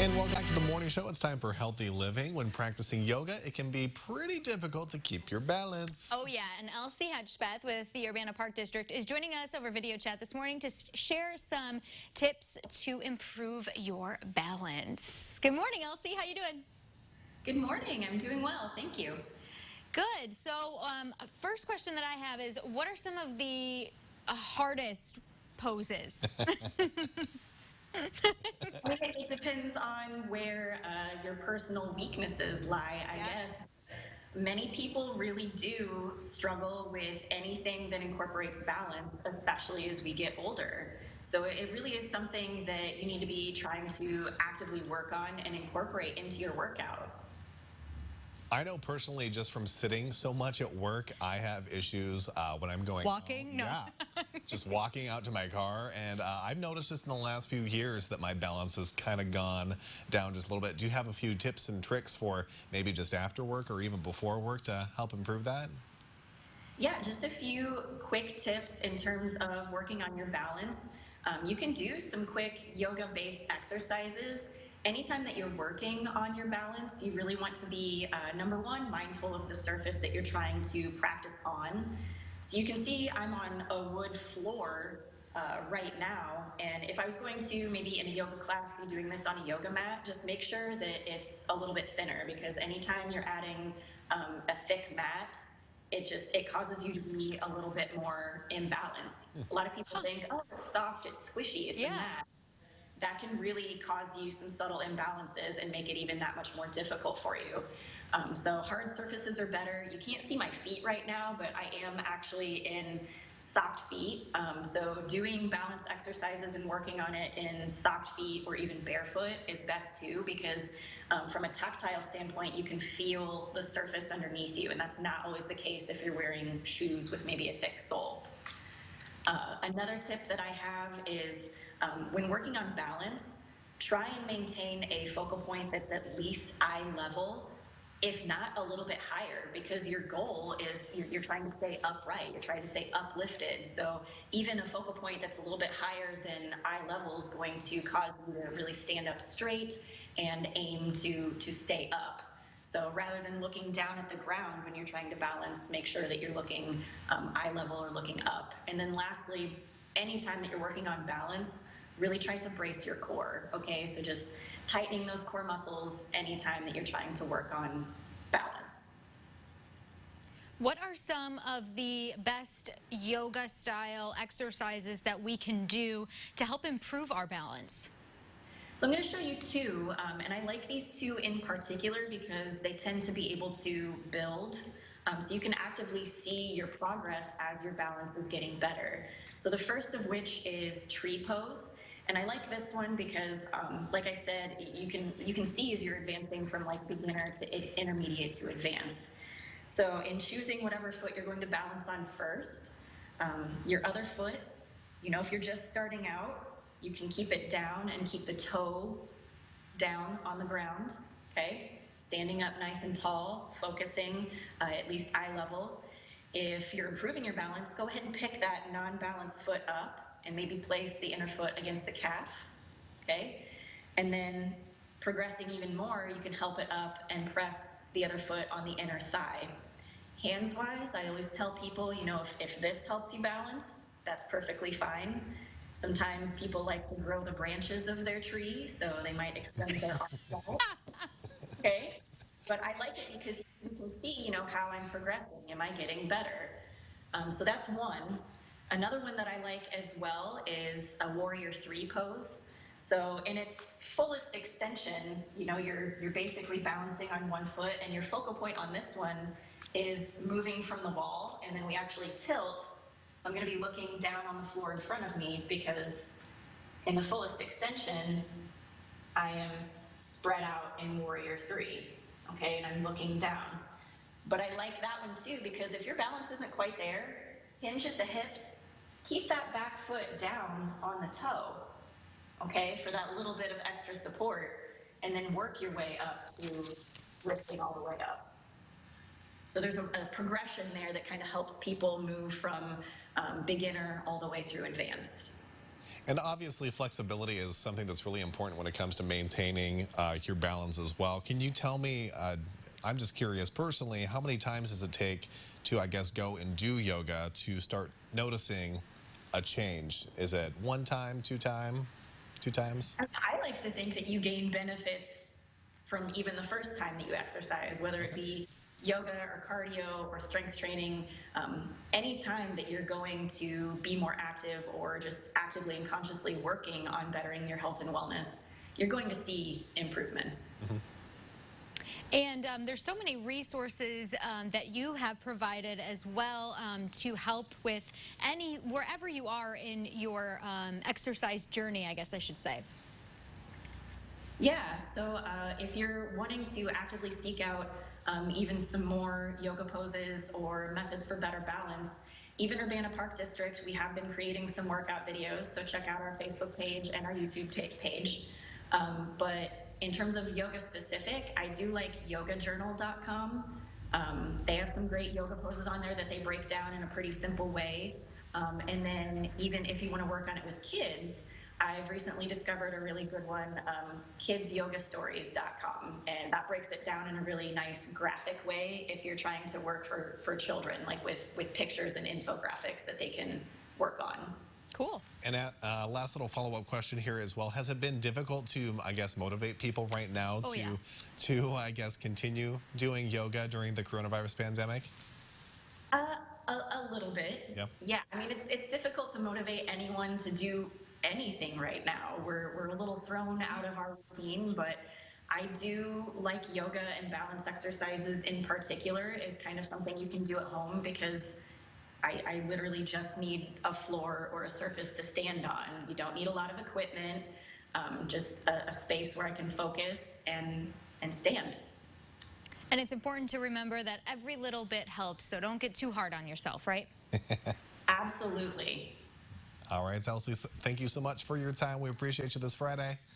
And welcome back to the morning show. It's time for healthy living. When practicing yoga, it can be pretty difficult to keep your balance. Oh yeah, and Elsie Hedgspeth with the Urbana Park District is joining us over video chat this morning to share some tips to improve your balance. Good morning, Elsie. How you doing? Good morning. I'm doing well. Thank you. Good. So first question that I have is, what are some of the hardest poses? I think it depends on where your personal weaknesses lie, I guess. Many people really do struggle with anything that incorporates balance, especially as we get older. So it really is something that you need to be trying to actively work on and incorporate into your workout. I know personally, just from sitting so much at work, I have issues when I'm going Walking? home. No. Yeah, just walking out to my car. And I've noticed just in the last few years that my balance has kind of gone down just a little bit. Do you have a few tips and tricks for maybe just after work or even before work to help improve that? Yeah, just a few quick tips in terms of working on your balance. You can do some quick yoga-based exercises. Anytime that you're working on your balance, you really want to be, number one, mindful of the surface that you're trying to practice on. So you can see I'm on a wood floor right now, and if I was going to maybe in a yoga class be doing this on a yoga mat, just make sure that it's a little bit thinner, because anytime you're adding a thick mat, it causes you to be a little bit more imbalanced. A lot of people think, oh, it's soft, it's squishy, it's a mat. That can really cause you some subtle imbalances and make it even that much more difficult for you. So hard surfaces are better. You can't see my feet right now, but I am actually in socked feet. So doing balance exercises and working on it in socked feet or even barefoot is best too, because from a tactile standpoint, you can feel the surface underneath you, and that's not always the case if you're wearing shoes with maybe a thick sole. Another tip that I have is when working on balance, try and maintain a focal point that's at least eye level, if not a little bit higher, because your goal is you're trying to stay upright, you're trying to stay uplifted. So even a focal point that's a little bit higher than eye level is going to cause you to really stand up straight and aim to stay up. So rather than looking down at the ground when you're trying to balance, make sure that you're looking eye level or looking up. And then lastly, anytime that you're working on balance, really try to brace your core, okay? So just tightening those core muscles anytime that you're trying to work on balance. What are some of the best yoga style exercises that we can do to help improve our balance? So I'm going to show you two, and I like these two in particular because they tend to be able to build. So you can actively see your progress as your balance is getting better. So the first of which is tree pose. And I like this one because, like I said, you can see as you're advancing from like beginner to intermediate to advanced. So in choosing whatever foot you're going to balance on first, your other foot, if you're just starting out, you can keep it down and keep the toe down on the ground, okay? Standing up nice and tall, focusing at least eye level. If you're improving your balance, go ahead and pick that non-balanced foot up and maybe place the inner foot against the calf, okay? And then progressing even more, you can help it up and press the other foot on the inner thigh. Hands-wise, I always tell people, if this helps you balance, that's perfectly fine. Sometimes people like to grow the branches of their tree, so they might extend their arms out, okay? But I like it because you can see, how I'm progressing. Am I getting better? So that's one. Another one that I like as well is a warrior three pose. So in its fullest extension, you're basically balancing on one foot, and your focal point on this one is moving from the wall, and then we actually tilt. So I'm going to be looking down on the floor in front of me because in the fullest extension, I am spread out in warrior three, okay, and I'm looking down. But I like that one too because if your balance isn't quite there, hinge at the hips, keep that back foot down on the toe, okay, for that little bit of extra support, and then work your way up to lifting all the way up. So there's a progression there that kind of helps people move from beginner all the way through advanced. And obviously, flexibility is something that's really important when it comes to maintaining your balance as well. Can you tell me, I'm just curious personally, how many times does it take to, I guess, go and do yoga to start noticing a change? Is it one time, two times? I like to think that you gain benefits from even the first time that you exercise, whether it Okay. be yoga or cardio or strength training. Any time that you're going to be more active or just actively and consciously working on bettering your health and wellness, you're going to see improvements. And there's so many resources that you have provided as well to help with wherever you are in your exercise journey, I guess I should say. Yeah, so if you're wanting to actively seek out even some more yoga poses or methods for better balance, even Urbana Park District, we have been creating some workout videos, so check out our Facebook page and our YouTube page. But in terms of yoga specific, I do like yogajournal.com. They have some great yoga poses on there that they break down in a pretty simple way. And then even if you want to work on it with kids, I've recently discovered a really good one, kidsyogastories.com, and that breaks it down in a really nice graphic way if you're trying to work for children, like with pictures and infographics that they can work on. Cool. And last little follow-up question here as well. Has it been difficult to, I guess, motivate people right now to I guess, continue doing yoga during the coronavirus pandemic? A little bit. Yep. Yeah, I mean, it's difficult to motivate anyone to do anything right now. We're a little thrown out of our routine, but I do like yoga and balance exercises in particular is kind of something you can do at home because I literally just need a floor or a surface to stand on. You don't need a lot of equipment, just a space where I can focus and stand. And it's important to remember that every little bit helps, so don't get too hard on yourself, right? Absolutely. All right, Elsie, thank you so much for your time. We appreciate you this Friday.